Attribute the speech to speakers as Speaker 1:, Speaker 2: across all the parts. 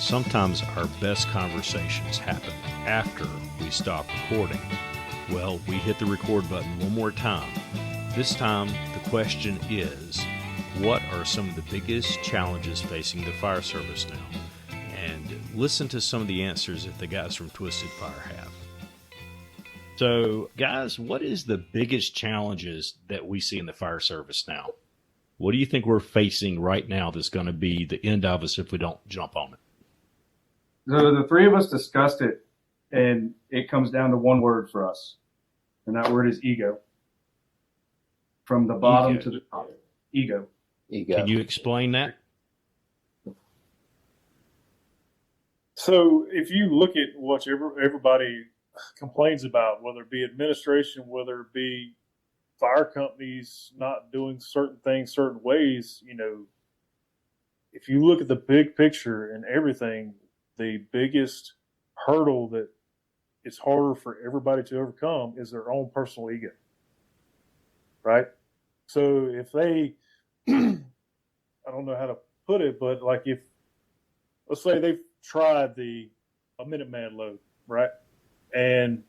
Speaker 1: Sometimes our best conversations happen after we stop recording. Well, we hit the record button one more time. This time, the question is, what are some of the biggest challenges facing the fire service now? And listen to some of the answers that the guys from Twisted Fire have. So, guys, what is the biggest challenges that we see in the fire service now? What do you think we're facing right now that's going to be the end of us if we don't jump on it?
Speaker 2: So the three of us discussed it, and it comes down to one word for us, and that word is ego. From the bottom to the top. Ego.
Speaker 1: Can you explain that?
Speaker 3: So if you look at what everybody complains about, whether it be administration, whether it be fire companies not doing certain things certain ways, if you look at the big picture and everything, the biggest hurdle that is harder for everybody to overcome is their own personal ego, right? So if they, I don't know how to put it, but like let's say they've tried a Minuteman load, right? And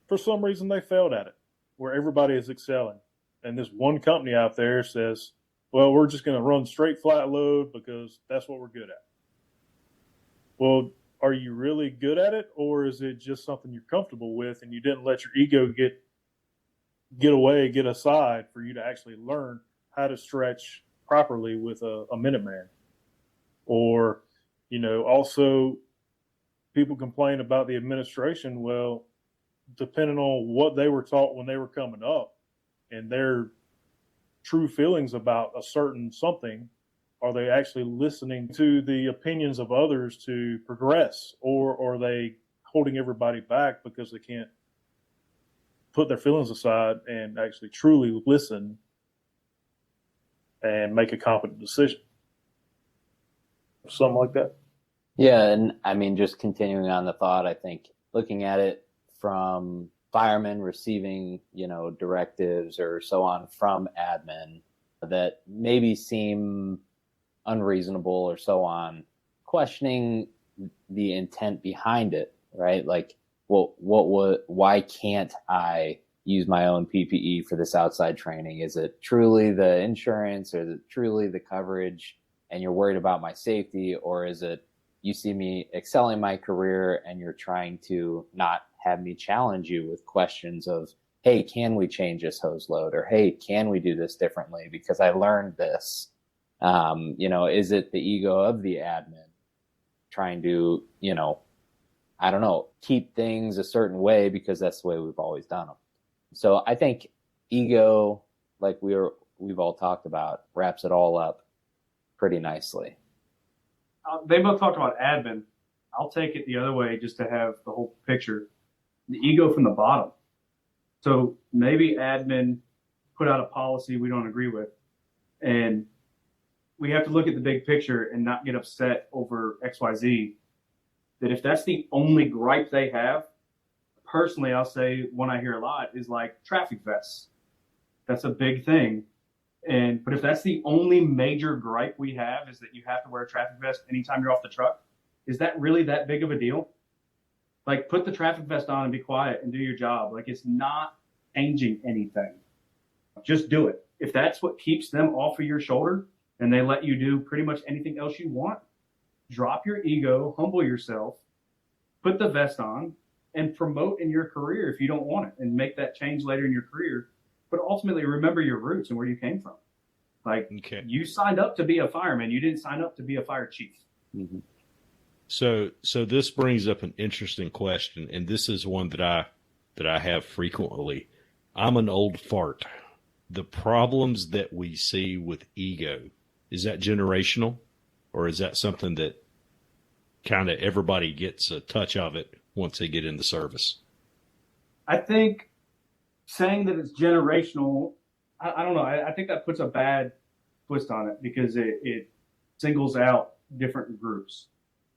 Speaker 3: for some reason they failed at it, where everybody is excelling. And this one company out there says, well, we're just going to run straight flat load because that's what we're good at. Well, are you really good at it, or is it just something you're comfortable with and you didn't let your ego get aside for you to actually learn how to stretch properly with a Minuteman? Or, also people complain about the administration. Well, depending on what they were taught when they were coming up and their true feelings about a certain something, are they actually listening to the opinions of others to progress, or are they holding everybody back because they can't put their feelings aside and actually truly listen and make a competent decision? Something like that.
Speaker 4: Yeah, and I mean, just continuing on the thought, I think looking at it from firemen receiving, directives or so on from admin that maybe seem unreasonable or so on, questioning the intent behind it, right? Like, why can't I use my own PPE for this outside training? Is it truly the insurance, or is it truly the coverage and you're worried about my safety? Or is it you see me excelling my career and you're trying to not have me challenge you with questions of, hey, can we change this hose load? Or, hey, can we do this differently because I learned this? Is it the ego of the admin trying to, I don't know, keep things a certain way because that's the way we've always done them? So I think ego, like we've all talked about, wraps it all up pretty nicely.
Speaker 2: They both talked about admin. I'll take it the other way just to have the whole picture. The ego from the bottom. So maybe admin put out a policy we don't agree with, and we have to look at the big picture and not get upset over XYZ. That if that's the only gripe they have, personally, I'll say one I hear a lot is like traffic vests. That's a big thing. But if that's the only major gripe we have is that you have to wear a traffic vest anytime you're off the truck, is that really that big of a deal? Like, put the traffic vest on and be quiet and do your job. Like, it's not changing anything. Just do it. If that's what keeps them off of your shoulder and they let you do pretty much anything else you want, drop your ego, humble yourself, put the vest on, and promote in your career if you don't want it, and make that change later in your career. But ultimately, remember your roots and where you came from. Like, You signed up to be a fireman. You didn't sign up to be a fire chief.
Speaker 4: Mm-hmm.
Speaker 1: So this brings up an interesting question, and this is one that I have frequently. I'm an old fart. The problems that we see with ego, is that generational, or is that something that kind of everybody gets a touch of it once they get in the service?
Speaker 2: I think saying that it's generational, I don't know. I think that puts a bad twist on it because it singles out different groups.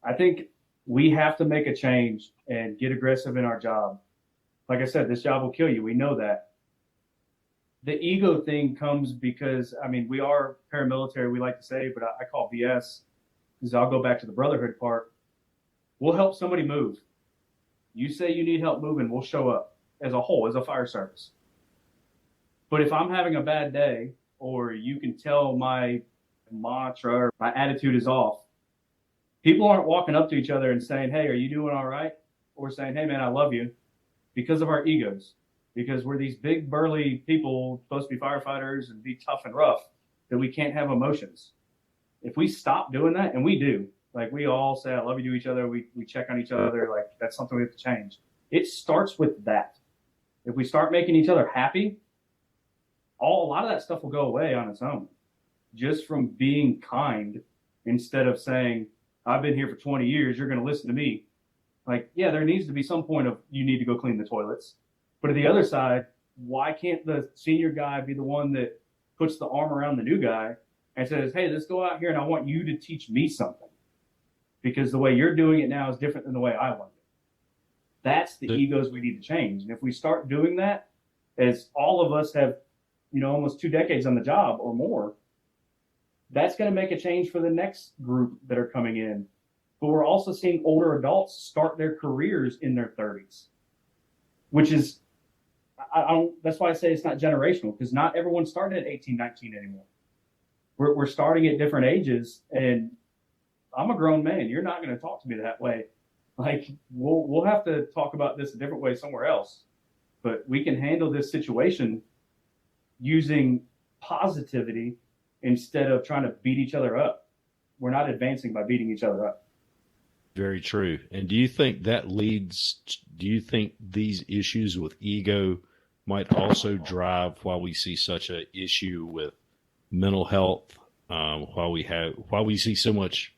Speaker 2: I think we have to make a change and get aggressive in our job. Like I said, this job will kill you. We know that. The ego thing comes because, we are paramilitary, we like to say, but I call BS, because I'll go back to the brotherhood part. We'll help somebody move. You say you need help moving, we'll show up as a whole, as a fire service. But if I'm having a bad day, or you can tell my mantra or my attitude is off, people aren't walking up to each other and saying, hey, are you doing all right? Or saying, hey, man, I love you, because of our egos. Because we're these big, burly people supposed to be firefighters and be tough and rough, that we can't have emotions. If we stop doing that, and we do, like we all say, I love you to each other, we check on each other, like that's something we have to change. It starts with that. If we start making each other happy, a lot of that stuff will go away on its own. Just from being kind, instead of saying, I've been here for 20 years, you're going to listen to me. Like, yeah, there needs to be some point of you need to go clean the toilets. But at the other side, why can't the senior guy be the one that puts the arm around the new guy and says, hey, let's go out here and I want you to teach me something. Because the way you're doing it now is different than the way I want it. That's the egos we need to change. And if we start doing that, as all of us have, almost 2 decades on the job or more, that's going to make a change for the next group that are coming in. But we're also seeing older adults start their careers in their 30s, which is, that's why I say it's not generational, because not everyone started at 18, 19 anymore. We're starting at different ages, and I'm a grown man. You're not going to talk to me that way. Like, we'll have to talk about this a different way somewhere else. But we can handle this situation using positivity instead of trying to beat each other up. We're not advancing by beating each other up.
Speaker 1: Very true. And do you think these issues with ego might also drive why we see such an issue with mental health, why we see so much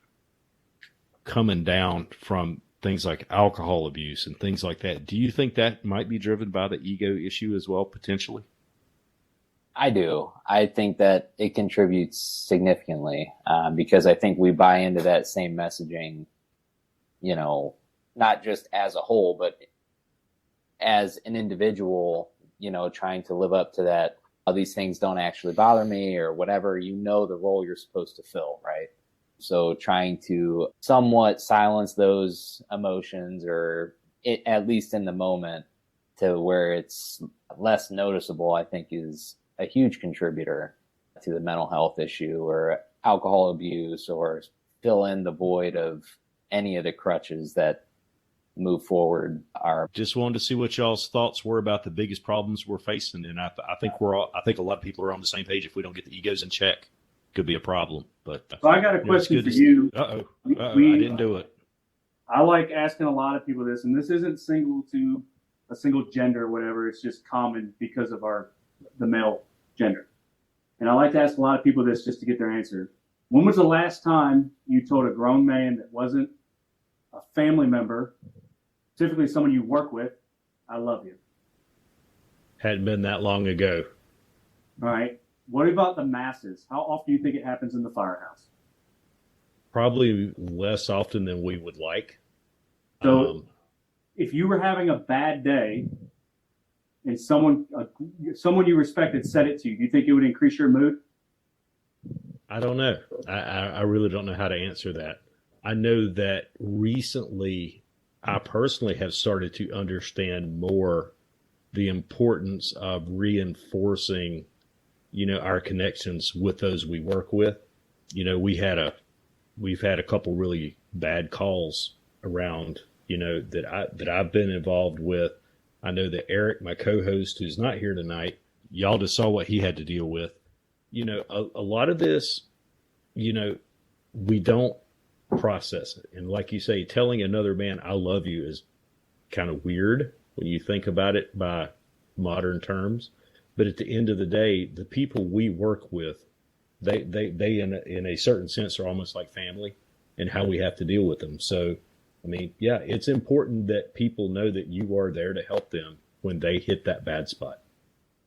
Speaker 1: coming down from things like alcohol abuse and things like that? Do you think that might be driven by the ego issue as well, potentially?
Speaker 4: I do. I think that it contributes significantly, because I think we buy into that same messaging, not just as a whole, but as an individual, trying to live up to that. Oh, these things don't actually bother me or whatever, the role you're supposed to fill, right? So trying to somewhat silence those emotions, or at least in the moment, to where it's less noticeable, I think is a huge contributor to the mental health issue or alcohol abuse, or fill in the void of any of the crutches that move forward.
Speaker 1: Just wanted to see what y'all's thoughts were about the biggest problems we're facing. And I think I think a lot of people are on the same page. If we don't get the egos in check, could be a problem. But
Speaker 2: so I got a question for you.
Speaker 1: I didn't do it.
Speaker 2: I like asking a lot of people this, and this isn't single to a single gender or whatever. It's just common because of the male gender. And I like to ask a lot of people this just to get their answer. When was the last time you told a grown man that wasn't a family member, typically someone you work with, I love you?
Speaker 1: Hadn't been that long ago.
Speaker 2: All right. What about the masses? How often do you think it happens in the firehouse?
Speaker 1: Probably less often than we would like.
Speaker 2: So if you were having a bad day and someone you respected said it to you, do you think it would increase your mood?
Speaker 1: I don't know. I really don't know how to answer that. I know that recently I personally have started to understand more the importance of reinforcing, our connections with those we work with. We've had a couple really bad calls around, that I've been involved with. I know that Eric, my co-host, who's not here tonight, y'all just saw what he had to deal with. A lot of this, we don't process it. And like you say, telling another man, I love you is kind of weird when you think about it by modern terms. But at the end of the day, the people we work with, they in a certain sense are almost like family, and how we have to deal with them. So, it's important that people know that you are there to help them when they hit that bad spot.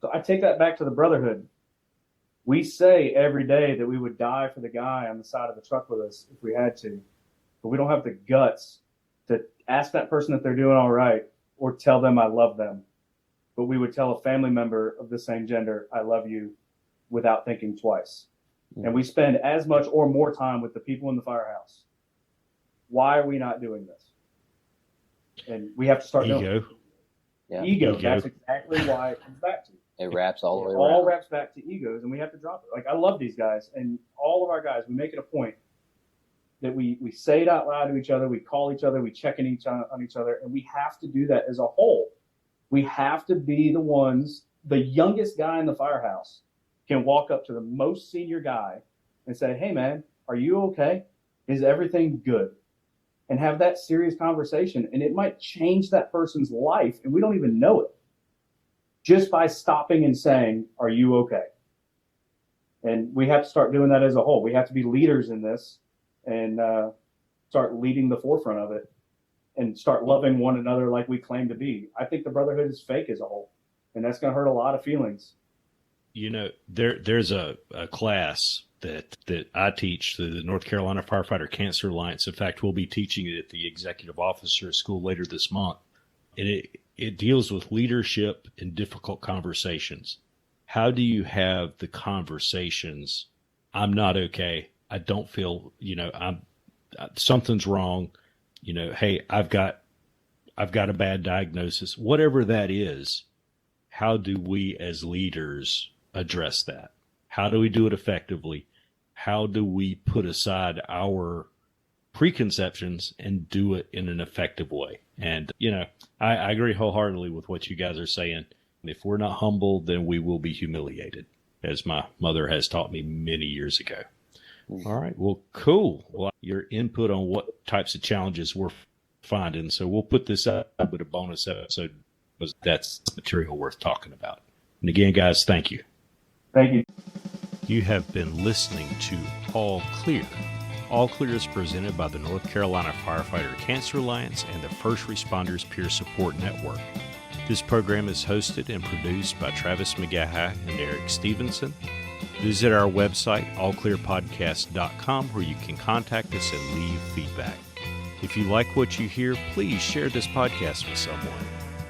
Speaker 2: So I take that back to the brotherhood. We say every day that we would die for the guy on the side of the truck with us if we had to, but we don't have the guts to ask that person if they're doing all right or tell them I love them. But we would tell a family member of the same gender, I love you, without thinking twice. Yeah. And we spend as much or more time with the people in the firehouse. Why are we not doing this? And we have to start doing it.
Speaker 1: Ego.
Speaker 4: Yeah.
Speaker 2: Ego.
Speaker 1: Ego.
Speaker 2: That's exactly why it comes back to.
Speaker 4: It wraps all the way
Speaker 2: It all
Speaker 4: around.
Speaker 2: wraps back to egos, and we have to drop it. Like, I love these guys, and all of our guys, we make it a point that we say it out loud to each other, we call each other, we check in on each other, and we have to do that as a whole. We have to be the ones, the youngest guy in the firehouse can walk up to the most senior guy and say, hey man, are you okay? Is everything good? And have that serious conversation, and it might change that person's life, and we don't even know it. Just by stopping and saying, are you okay? And we have to start doing that as a whole. We have to be leaders in this and start leading the forefront of it and start loving one another like we claim to be. I think the brotherhood is fake as a whole, and that's going to hurt a lot of feelings.
Speaker 1: You know, there's a class that I teach through the North Carolina Firefighter Cancer Alliance. In fact, we'll be teaching it at the Executive Officer School later this month. And it deals with leadership and difficult conversations. How do you have the conversations? I'm not okay. I don't feel, something's wrong. Hey, I've got a bad diagnosis. Whatever that is, how do we as leaders address that? How do we do it effectively? How do we put aside our preconceptions and do it in an effective way? And, I agree wholeheartedly with what you guys are saying. If we're not humble, then we will be humiliated, as my mother has taught me many years ago. All right. Well, cool. Well, your input on what types of challenges we're finding. So we'll put this up with a bonus episode because that's material worth talking about. And again, guys, thank you.
Speaker 2: Thank you.
Speaker 1: You have been listening to All Clear. All Clear is presented by the North Carolina Firefighter Cancer Alliance and the First Responders Peer Support Network. This program is hosted and produced by Travis McGaha and Eric Stevenson. Visit our website, allclearpodcast.com, where you can contact us and leave feedback. If you like what you hear, please share this podcast with someone.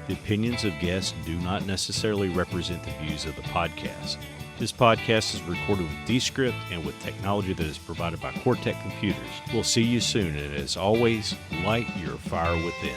Speaker 1: The opinions of guests do not necessarily represent the views of the podcast. This podcast is recorded with Descript and with technology that is provided by Cortec Computers. We'll see you soon, and as always, light your fire within.